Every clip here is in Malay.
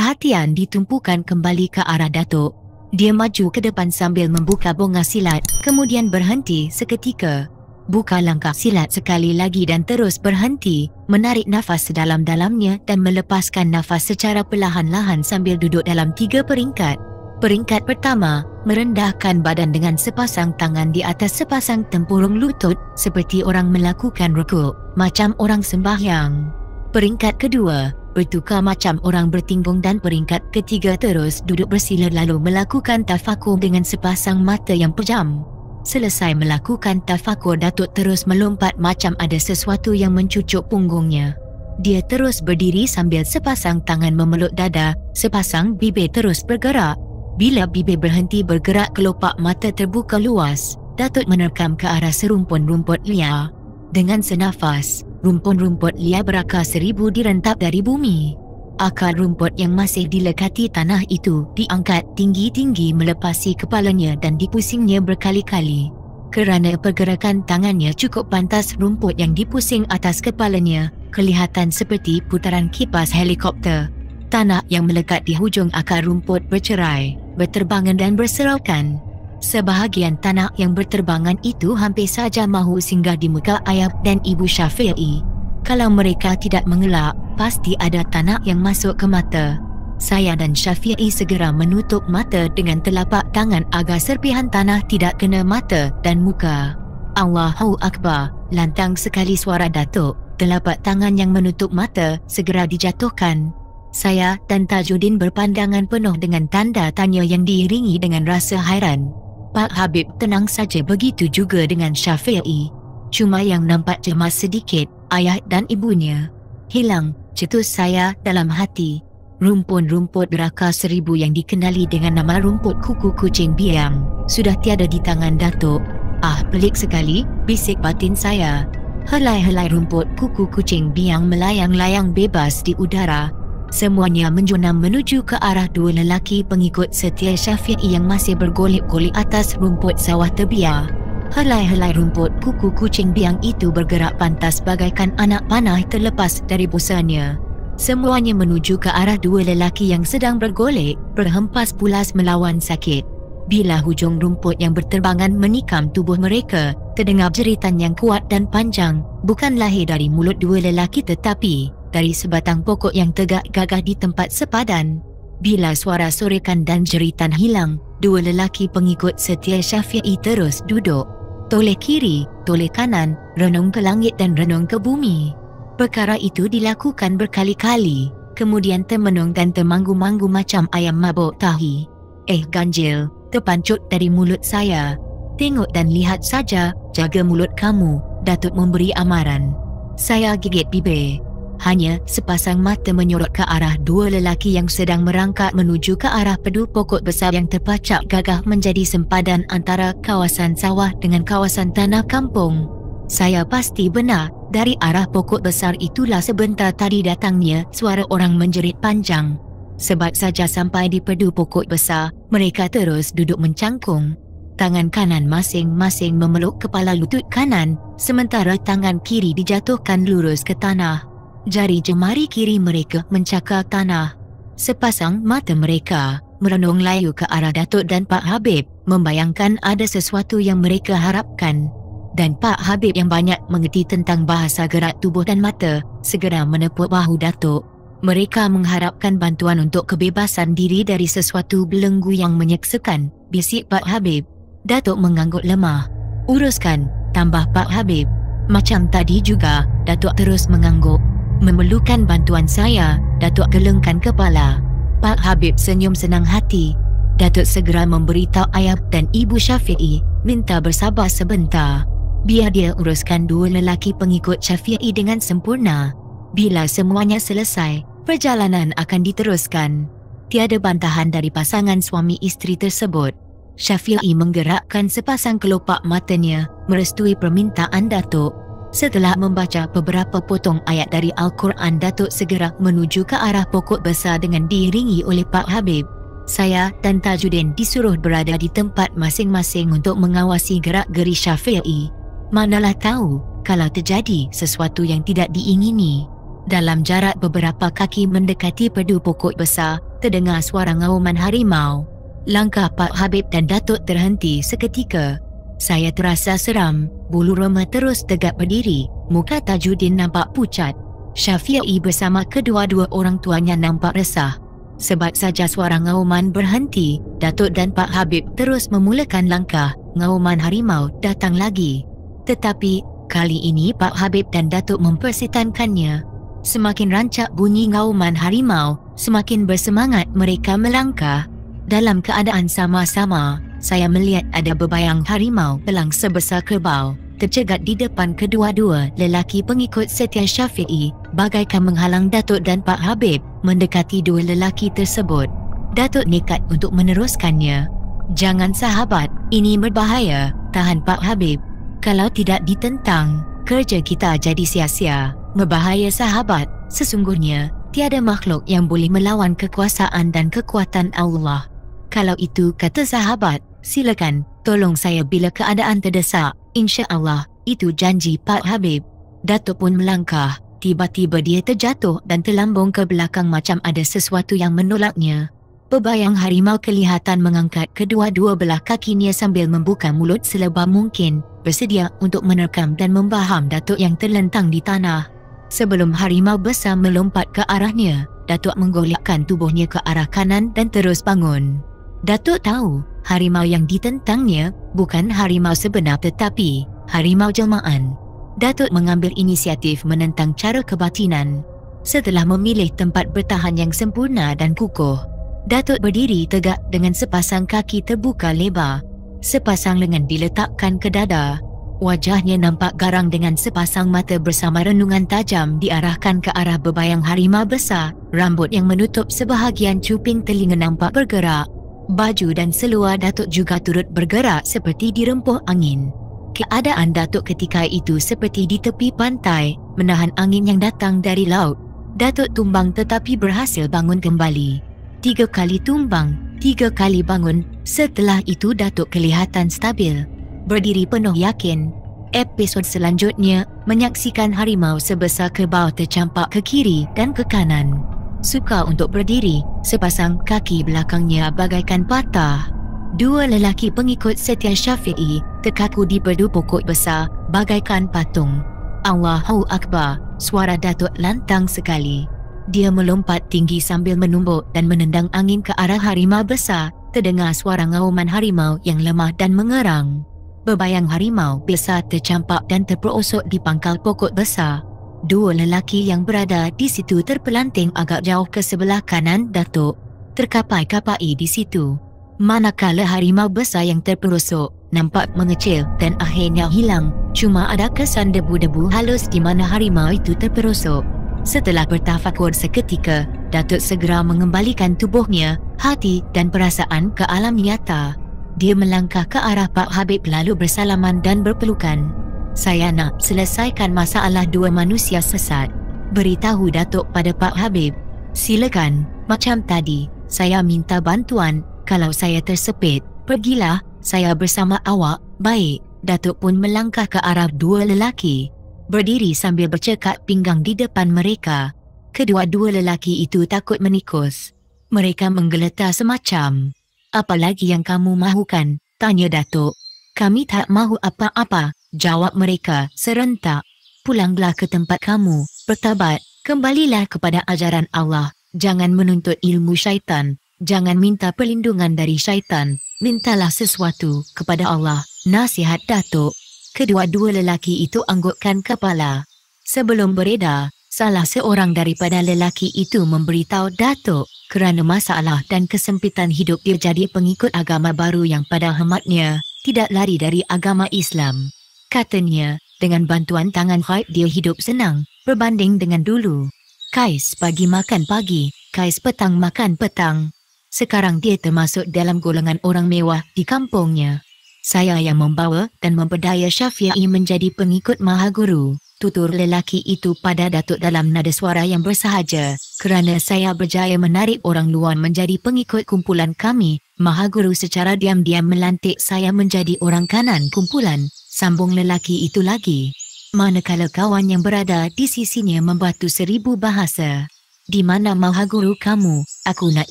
Perhatian ditumpukan kembali ke arah Datuk. Dia maju ke depan sambil membuka bonga silat, kemudian berhenti seketika. Buka langkah silat sekali lagi dan terus berhenti, menarik nafas sedalam-dalamnya dan melepaskan nafas secara perlahan-lahan sambil duduk dalam 3 peringkat. Peringkat pertama, merendahkan badan dengan sepasang tangan di atas sepasang tempurung lutut seperti orang melakukan rukuk, macam orang sembahyang. Peringkat kedua, bertukar macam orang bertinggung, dan peringkat ketiga terus duduk bersila lalu melakukan tafakur dengan sepasang mata yang pejam. Selesai melakukan tafakur, Datuk terus melompat macam ada sesuatu yang mencucuk punggungnya. Dia terus berdiri sambil sepasang tangan memeluk dada, sepasang bibir terus bergerak. Bila bibir berhenti bergerak, kelopak mata terbuka luas. Datuk menerkam ke arah serumpun rumput liar. Dengan senafas, rumpun-rumput liar berakar 1000 direntap dari bumi. Akar rumput yang masih dilekati tanah itu diangkat tinggi-tinggi melepasi kepalanya dan dipusingnya berkali-kali. Kerana pergerakan tangannya cukup pantas, rumput yang dipusing atas kepalanya kelihatan seperti putaran kipas helikopter. Tanah yang melekat di hujung akar rumput bercerai, berterbangan dan berseraukan. Sebahagian tanah yang berterbangan itu hampir saja mahu singgah di muka ayah dan ibu Syafi'i. Kalau mereka tidak mengelak, pasti ada tanah yang masuk ke mata. Saya dan Syafi'i segera menutup mata dengan telapak tangan agar serpihan tanah tidak kena mata dan muka. Allahu Akbar, lantang sekali suara Datuk. Telapak tangan yang menutup mata segera dijatuhkan. Saya dan Tajuddin berpandangan penuh dengan tanda tanya yang diiringi dengan rasa hairan. Pak Habib tenang saja, begitu juga dengan Syafi'i. Cuma yang nampak cemas sedikit, ayah dan ibunya. Hilang, cetus saya dalam hati. Rumpun-rumput berakar 1000 yang dikenali dengan nama rumput kuku kucing biang sudah tiada di tangan Datuk. Ah, pelik sekali, bisik batin saya. Helai-helai rumput kuku kucing biang melayang-layang bebas di udara. Semuanya menjonam menuju ke arah 2 lelaki pengikut setia Syafi'i yang masih bergolek-golek atas rumput sawah terbiar. Helai-helai rumput kuku kucing biang itu bergerak pantas bagaikan anak panah terlepas dari busanya. Semuanya menuju ke arah 2 lelaki yang sedang bergolek, berhempas pulas melawan sakit. Bila hujung rumput yang berterbangan menikam tubuh mereka, terdengar jeritan yang kuat dan panjang, bukan lahir dari mulut 2 lelaki tetapi dari sebatang pokok yang tegak gagah di tempat sepadan. Bila suara sorekan dan jeritan hilang, 2 lelaki pengikut setia Syafi'i terus duduk. Toleh kiri, toleh kanan, renung ke langit dan renung ke bumi. Perkara itu dilakukan berkali-kali, kemudian termenung dan termanggu-manggu macam ayam mabuk tahi. Ganjil, terpancut dari mulut saya. Tengok dan lihat saja, jaga mulut kamu, Datuk memberi amaran. Saya gigit bibir. Hanya sepasang mata menyorot ke arah 2 lelaki yang sedang merangkak menuju ke arah pedu pokok besar yang terpacak gagah menjadi sempadan antara kawasan sawah dengan kawasan tanah kampung. Saya pasti benar, dari arah pokok besar itulah sebentar tadi datangnya suara orang menjerit panjang. Sebab saja sampai di pedu pokok besar, mereka terus duduk mencangkung. Tangan kanan masing-masing memeluk kepala lutut kanan, sementara tangan kiri dijatuhkan lurus ke tanah. Jari jemari kiri mereka mencakar tanah. Sepasang mata mereka merenung layu ke arah Datuk dan Pak Habib, membayangkan ada sesuatu yang mereka harapkan. Dan Pak Habib yang banyak mengerti tentang bahasa gerak tubuh dan mata, segera menepuk bahu Datuk. Mereka mengharapkan bantuan untuk kebebasan diri dari sesuatu belenggu yang menyeksakan, bisik Pak Habib. Datuk mengangguk lemah. Uruskan, tambah Pak Habib. Macam tadi juga, Datuk terus mengangguk. Memerlukan bantuan saya, Datuk gelengkan kepala. Pak Habib senyum senang hati. Datuk segera memberitahu ayah dan ibu Syafi'i, minta bersabar sebentar. Biar dia uruskan 2 lelaki pengikut Syafi'i dengan sempurna. Bila semuanya selesai, perjalanan akan diteruskan. Tiada bantahan dari pasangan suami isteri tersebut. Syafi'i menggerakkan sepasang kelopak matanya, merestui permintaan Datuk. Setelah membaca beberapa potong ayat dari Al-Quran, Datuk segera menuju ke arah pokok besar dengan diiringi oleh Pak Habib. Saya dan Tajuddin disuruh berada di tempat masing-masing untuk mengawasi gerak-geri Syafi'i. Manalah tahu kalau terjadi sesuatu yang tidak diingini. Dalam jarak beberapa kaki mendekati pedu pokok besar, terdengar suara ngauman harimau. Langkah Pak Habib dan Datuk terhenti seketika. Saya terasa seram, bulu roma terus tegak berdiri, muka Tajuddin nampak pucat. Syafi'i bersama kedua-dua orang tuanya nampak resah. Sebab saja suara ngauman berhenti, Datuk dan Pak Habib terus memulakan langkah. Ngauman harimau datang lagi. Tetapi, kali ini Pak Habib dan Datuk mempersetankannya. Semakin rancak bunyi ngauman harimau, semakin bersemangat mereka melangkah. Dalam keadaan sama-sama, saya melihat ada bebayang harimau belang sebesar kerbau tercegat di depan kedua-dua lelaki pengikut setia Syafi'i, bagaikan menghalang Datuk dan Pak Habib mendekati dua lelaki tersebut. Datuk nekat untuk meneruskannya. "Jangan sahabat, ini berbahaya," tahan Pak Habib. "Kalau tidak ditentang, kerja kita jadi sia-sia." "Berbahaya sahabat, sesungguhnya tiada makhluk yang boleh melawan kekuasaan dan kekuatan Allah. Kalau itu kata sahabat, silakan, tolong saya bila keadaan terdesak. InsyaAllah, itu janji Pak Habib." Datuk pun melangkah. Tiba-tiba dia terjatuh dan terlambung ke belakang macam ada sesuatu yang menolaknya. Bebayang harimau kelihatan mengangkat kedua-dua belah kakinya sambil membuka mulut selebar mungkin, bersedia untuk menerkam dan membaham Datuk yang terlentang di tanah. Sebelum harimau besar melompat ke arahnya, Datuk menggolekkan tubuhnya ke arah kanan dan terus bangun. Datuk tahu, harimau yang ditentangnya bukan harimau sebenar tetapi harimau jelmaan. Datuk mengambil inisiatif menentang cara kebatinan. Setelah memilih tempat bertahan yang sempurna dan kukuh, Datuk berdiri tegak dengan sepasang kaki terbuka lebar. Sepasang lengan diletakkan ke dada. Wajahnya nampak garang dengan sepasang mata bersama renungan tajam diarahkan ke arah bebayang harimau besar. Rambut yang menutup sebahagian cuping telinga nampak bergerak. Baju dan seluar Datuk juga turut bergerak seperti dirempuh angin. Keadaan Datuk ketika itu seperti di tepi pantai, menahan angin yang datang dari laut. Datuk tumbang tetapi berhasil bangun kembali. 3 kali tumbang, 3 kali bangun. Setelah itu Datuk kelihatan stabil, berdiri penuh yakin. Episod selanjutnya menyaksikan harimau sebesar kerbau tercampak ke kiri dan ke kanan. Sukar untuk berdiri, sepasang kaki belakangnya bagaikan patah. 2 lelaki pengikut setia Syafi'i terkaku di bedu pokok besar bagaikan patung. "Allahu Akbar," suara Datuk lantang sekali. Dia melompat tinggi sambil menumbuk dan menendang angin ke arah harimau besar. Terdengar suara ngauman harimau yang lemah dan mengerang. Bebayang harimau besar tercampak dan terperosok di pangkal pokok besar. 2 lelaki yang berada di situ terpelanting agak jauh ke sebelah kanan Datuk, terkapai-kapai di situ. Manakala harimau besar yang terperosok nampak mengecil dan akhirnya hilang, cuma ada kesan debu-debu halus di mana harimau itu terperosok. Setelah bertafakur seketika, Datuk segera mengembalikan tubuhnya, hati dan perasaan ke alam nyata. Dia melangkah ke arah Pak Habib lalu bersalaman dan berpelukan. "Saya nak selesaikan masalah 2 manusia sesat," beritahu Datuk pada Pak Habib. "Silakan, macam tadi, saya minta bantuan. Kalau saya tersepit, pergilah, saya bersama awak." "Baik." Datuk pun melangkah ke arah 2 lelaki, berdiri sambil bercekak pinggang di depan mereka. Kedua-dua lelaki itu takut menikus. Mereka menggeletar semacam. "Apa lagi yang kamu mahukan?" tanya Datuk. "Kami tak mahu apa-apa," jawab mereka serentak. "Pulanglah ke tempat kamu, bertabat, kembalilah kepada ajaran Allah, jangan menuntut ilmu syaitan. Jangan minta perlindungan dari syaitan, mintalah sesuatu kepada Allah," nasihat Datuk. Kedua-dua lelaki itu anggukkan kepala. Sebelum beredar, salah seorang daripada lelaki itu memberitahu Datuk kerana masalah dan kesempitan hidup dia jadi pengikut agama baru yang pada hematnya tidak lari dari agama Islam. Katanya, dengan bantuan tangan khaib dia hidup senang berbanding dengan dulu. Kais pagi makan pagi, kais petang makan petang. Sekarang dia termasuk dalam golongan orang mewah di kampungnya. "Saya yang membawa dan memperdaya Syafi'i menjadi pengikut Maha Guru," tutur lelaki itu pada Datuk dalam nada suara yang bersahaja. "Kerana saya berjaya menarik orang luar menjadi pengikut kumpulan kami, Maha Guru secara diam-diam melantik saya menjadi orang kanan kumpulan," sambung lelaki itu lagi. Manakala kawan yang berada di sisinya membatu 1000 bahasa. Di mana maha guru kamu? Aku nak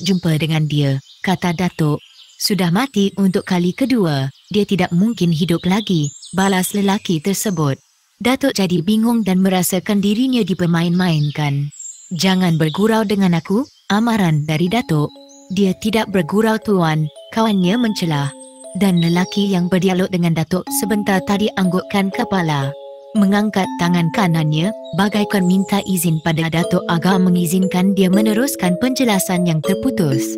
jumpa dengan dia, kata Datuk. Sudah mati untuk kali kedua, dia tidak mungkin hidup lagi, balas lelaki tersebut. Datuk jadi bingung dan merasakan dirinya dipermain-mainkan. Jangan bergurau dengan aku, amaran dari Datuk. Dia tidak bergurau tuan, kawannya mencelah. Dan lelaki yang berdialog dengan Datuk sebentar tadi anggukkan kepala. Mengangkat tangan kanannya, bagaikan minta izin pada Datuk agar mengizinkan dia meneruskan penjelasan yang terputus.